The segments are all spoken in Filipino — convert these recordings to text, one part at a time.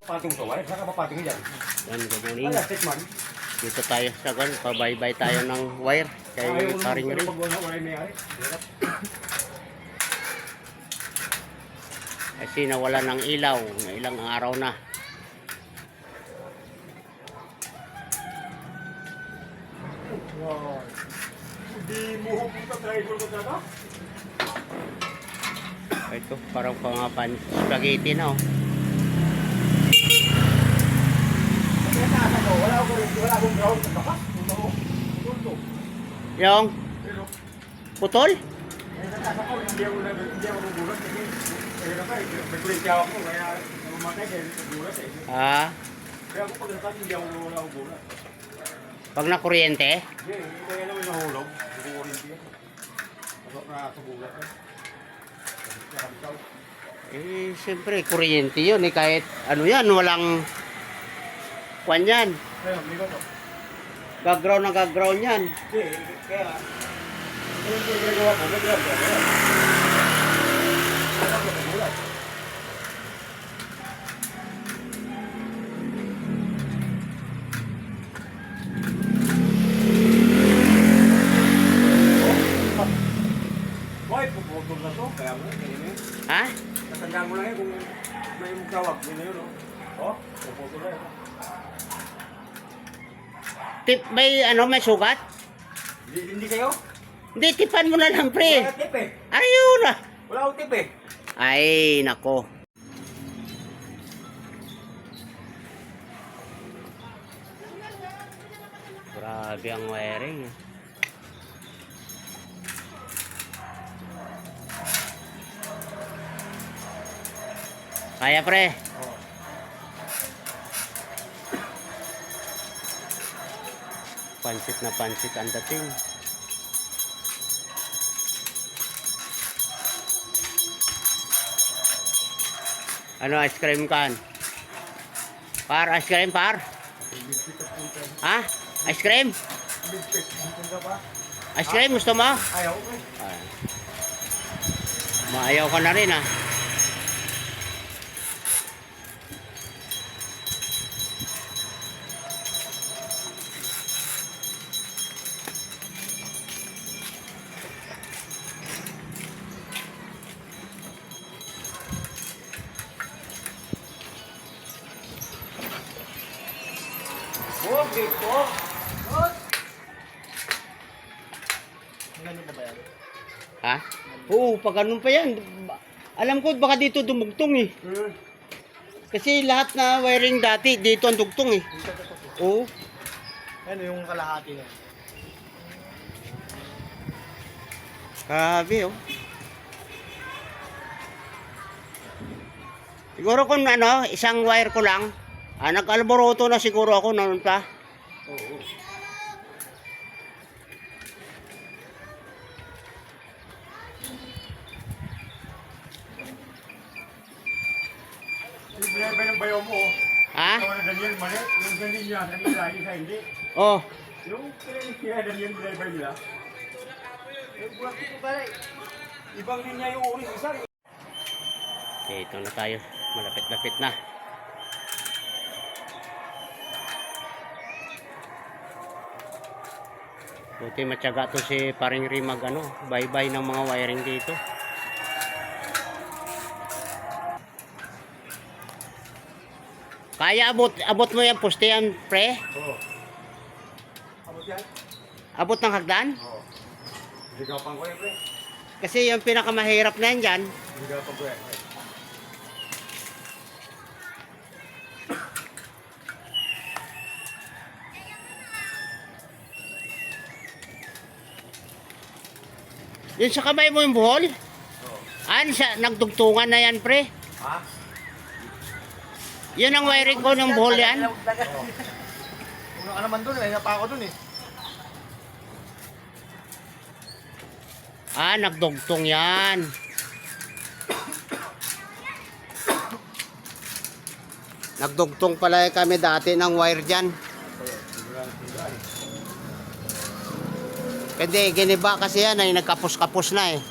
Pating to, ay, saka papating yan. Yan, good morning. Ay, asset man. Dito tayo sa kan, pabaybay tayo ng wire kay Paring Ray. Kasi nawala ng ilaw, na ilang araw na. Wow. Hindi mo pupunta driver ko talaga? Ito, parang pangapan spaghetti na oh. Wala akong ground sa tapas. Yung putol? Hindi ako nagugulat kasi may kulinsya ako kaya namatay dahil nagugulat eh. Ah, Kaya ako pagdating hindi ako wala akong gulat. pag na kuryente? Hindi, kaya naman nahulog. Hindi ko rin siya. Pasok na sa bulat eh. Eh, siyempre, kuryente yun eh, kahit ano yan, walang kwan yan. Ayun, hindi ko to. Gag-ground na gag-ground yan. Hindi, kaya yung ginagawa ko, nag-grab ko. Wala ko sa bulat. Boy, puputol na to. Kaya mo, ganyan yun. Ha? Natandaan mo lang yun kung may magtawag. Ganyan yun, oh. Puputol na yun. Tip, may ano, may sugat? Hindi kayo? Hindi, tipan mo na lang, pre. Wala tip eh. Ayun na. Wala akong tip eh. Ay, nako. Grabe ang wiring. Kaya, pre. Pansit na pansit ang dating. Ano, ice cream kan? Par, ice cream, par? Ha? Ice cream? Ice cream, gusto mo? Ayaw ko eh. Ay. Maayaw ka na rin, ha? Oh, dito. Ha? Oo, pag ganun pa yan. Alam ko, baka dito dumugtong eh. Kasi lahat na wiring dati, dito ang dugtong eh. Oo. Ano yung kalahati na? Grabe oh. Siguro kung ano, isang wire ko lang, nag-alboroto na siguro ako noon pa. Oo. Yung binibay ng bayaw mo, Ha? ikaw na Daniel Manet, yung ganyan niya, nanilagi sa hindi. Oh, Yung kinilig niya, Daniel binibay nila. Yung bulat ko pala, ibang linya yung uri, isang. okay, ito na tayo. Malapit-lapit na. Buti matyaga to si Paring Ray mag ano, bye-bye ng mga wiring dito. Kaya abot mo yung poste yan, pre? Oo. Abot yan? Abot ng hagdan? Oo. Ligapan ko yan, pre. Kasi yung pinakamahirap na yan dyan. Ligapan ko yan. Yun sa kamay mo yung buhol? Oo. Nagdugtungan na yan, pre. Ha? Yun ang wiring ko ng buhol yan. Oo. Una ka naman dun, ay napa ako dun eh. Nagdugtong yan. Nagdugtong pala kami dati ng wire dyan. Hindi, giniba kasi yan ay nagkapos-kapos na eh.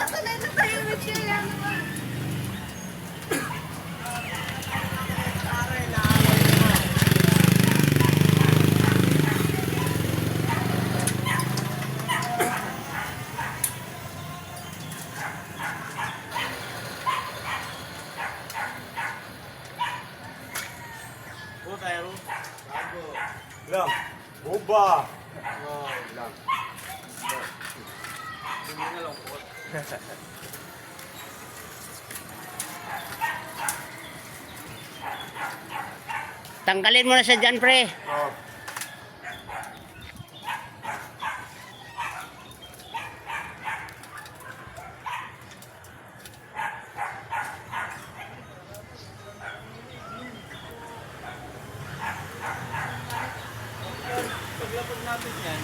Sanay na tayo nag-share naman. Lang. Boba. Lang. Tanggalin mo na siya dyan, pre. Oh. Paglapag natin yan.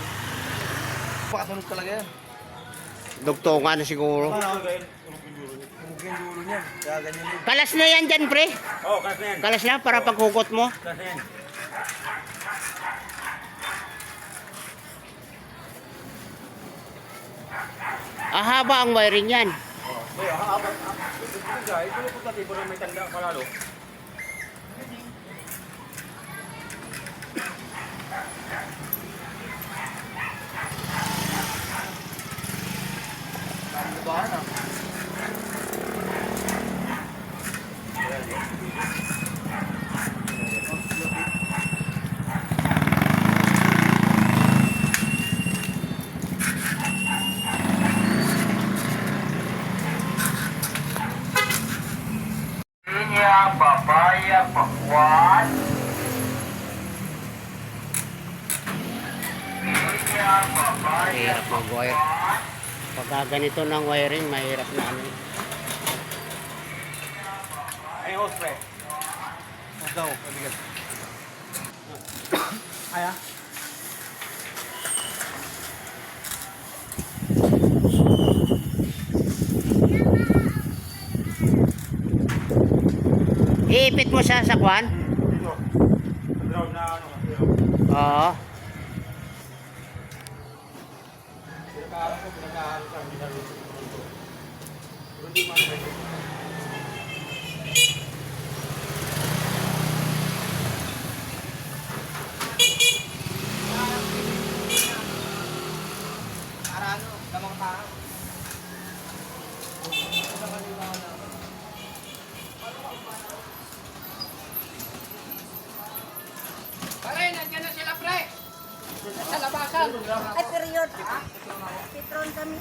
Pakatunog talaga yan. Dugtungan na siguro. Tumugin dulo niya. Kaya ganyan yun. Kalas na yan dyan, pre. Oh, kasi yan. Kalas na para paghugot mo. Kasi yan. Ahaba ang wiring yan. Oh, kaya haabot. Guys, ito po tati may tanda palalo. Linya Babaya Pakuan. Linya Babaya Mahirap mag-wire. Pagka ganito ng wiring, mahirap na ano. Ay, host pre. Host daw, kabigat. Ay, ah. Iipit mo siya sa kwan. Dito. Draw na ano. Oo. Pinakaano ko, pinakaano ka, binaluto. Pero hindi mo ano. Para ano, damang tao. Pare, nandiyan na sila, pre. Sa labasan. Ay, period. Petron kami.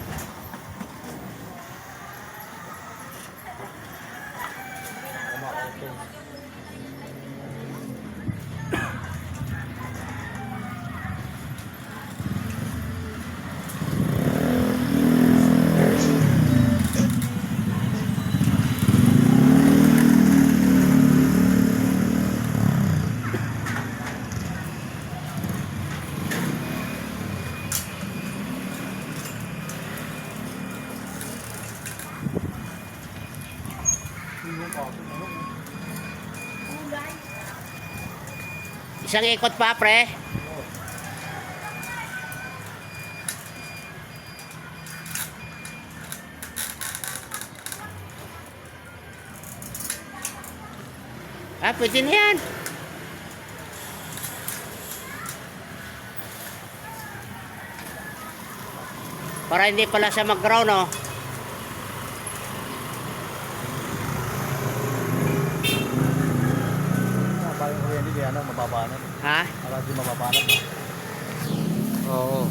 Isang ikot pa, pre. Ah, pwede na yan. Para hindi pala siya mag-ground, oh. Parang kuryente, di ano, mababanan. Ha? Parang di mababanan. Oo.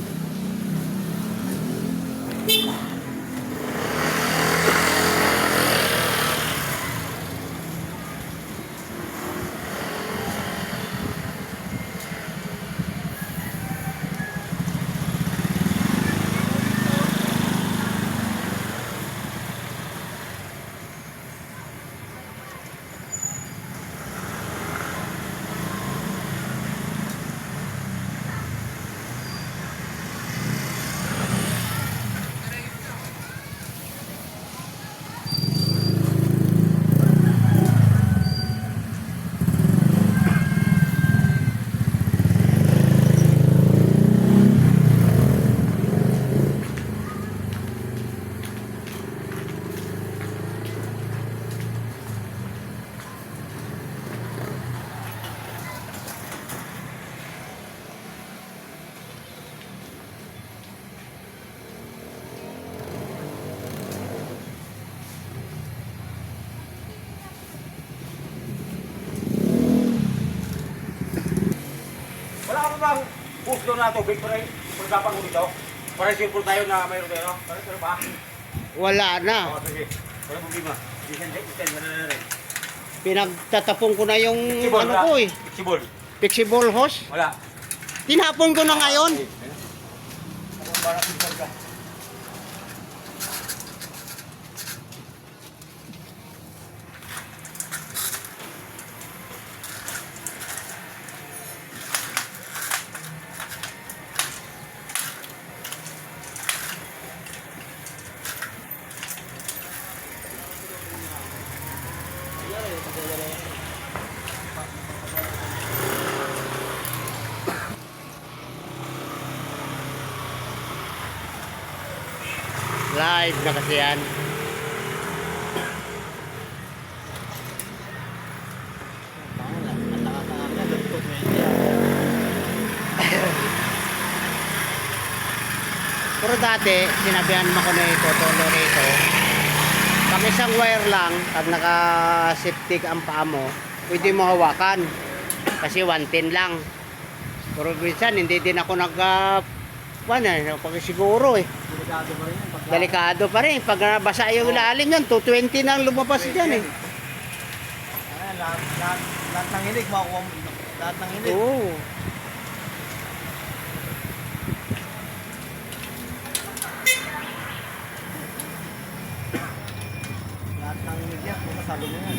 bang gusto na tubig para pagdapan ko dito? Para sure tayo na mayroon tayo, no? Para ba? Wala na. Oo, sige. Wala problema. Isan na rin. Pinagtatapon ko na yung Flexible, ano wala. ko eh. Flexible. Flexible hose. Wala. Tinapon ko na ngayon. Para flexible ka. Live na kasi yan. Pero dati, sinabihan mo ko na ito, tolo rito. Pag isang wire lang, pag naka-safety ang paa mo, pwede mo hawakan. Kasi 110 lang. Pero minsan, hindi din ako pag siguro eh. Delikado pa rin. Pag nabasa yung ilalim yan, 220 na ang lumabas dyan eh. Lahat ng hilig, makuha mo. Lahat ng hilig. Oo. Lahat ng hilig yan, kung masalo mo yan.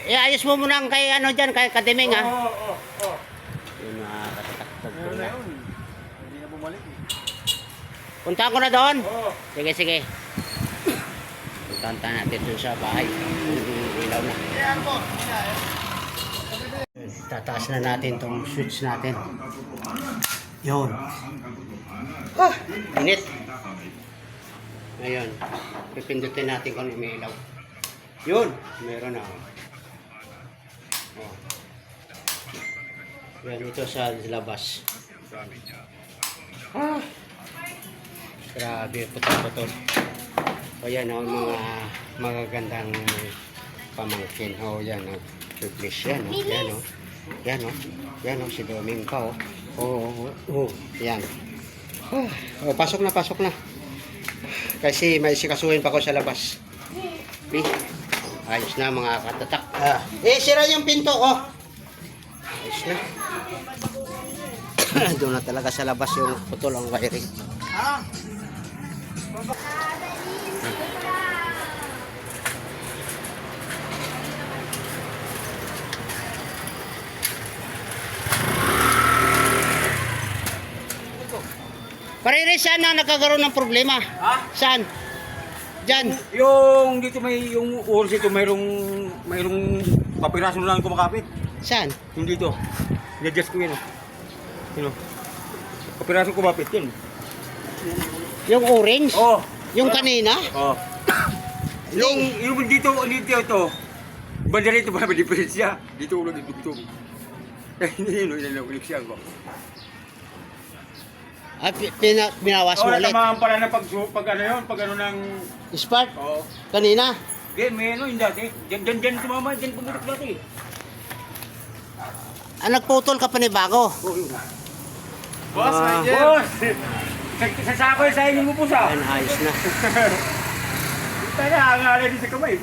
Ayos mo muna ang kay ano dyan, kay Kademing ha. Oo. Yun na, katatakot ko na. Hindi na bumalik eh. Puntahan ko na doon. Oo. Sige, sige. Puntahan natin doon sa bahay. Ilaw na. Tataas na natin tong switch natin. Yun. Init. Ngayon, pipindutin natin kung ano may ilaw. Yun, meron na. Oh. Yan, ito sa labas. Grabe, putol-putol. O yan, mga magagandang pamangkin. O yan, English yan. Yan, o. Yan, o. Yan, o. Si Doming pa, o. Oo, yan. O, pasok na. Kasi may sikasuhin pa ko sa labas. Okay. Ayos na mga katatak. Sira yung pinto, oh. Ayos na. Doon na talaga sa labas yung putol ang wiring. Pare-rin saan na nagkakaroon ng problema? Ha? Saan? Diyan. Yung dito yung oras ito mayroong papiraso na lang kumakapit. Saan? Yung dito. I-adjust ko yun. Yun. Papiraso kumapit yun. Yung orange? Oo. Yung kanina? Oo. Yung dito ito. Banda rito ba may diferensya? Dito ulo dito. Hindi yun siya ko. At binawas mo ulit. Tamaan pala na pag ano yun, pag ano ng... Spark? Oo. Kanina? Diyan, may ano yung dati. Diyan tumama, diyan pumutok dati. Nagputol ka pa ni Bago? Oo, yun. Boss, Boss! Sasabay sa inyo mo po sa. Ayun, ayos na. Tayo, hangalan din sa kamay.